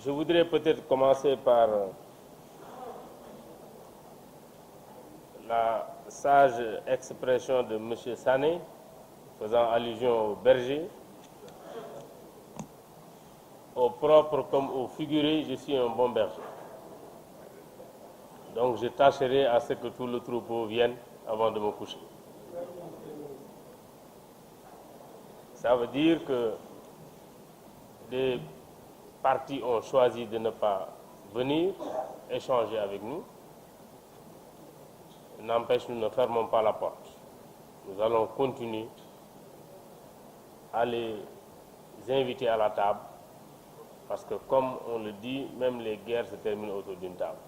Je voudrais peut-être commencer par la sage expression de M. Sané, faisant allusion au berger. Au propre comme au figuré, je suis un bon berger. Donc je tâcherai à ce que tout le troupeau vienne avant de me coucher. Ça veut dire que des partis ont choisi de ne pas venir échanger avec nous. N'empêche, nous ne fermons pas la porte. Nous allons continuer à les inviter à la table, parce que comme on le dit, même les guerres se terminent autour d'une table.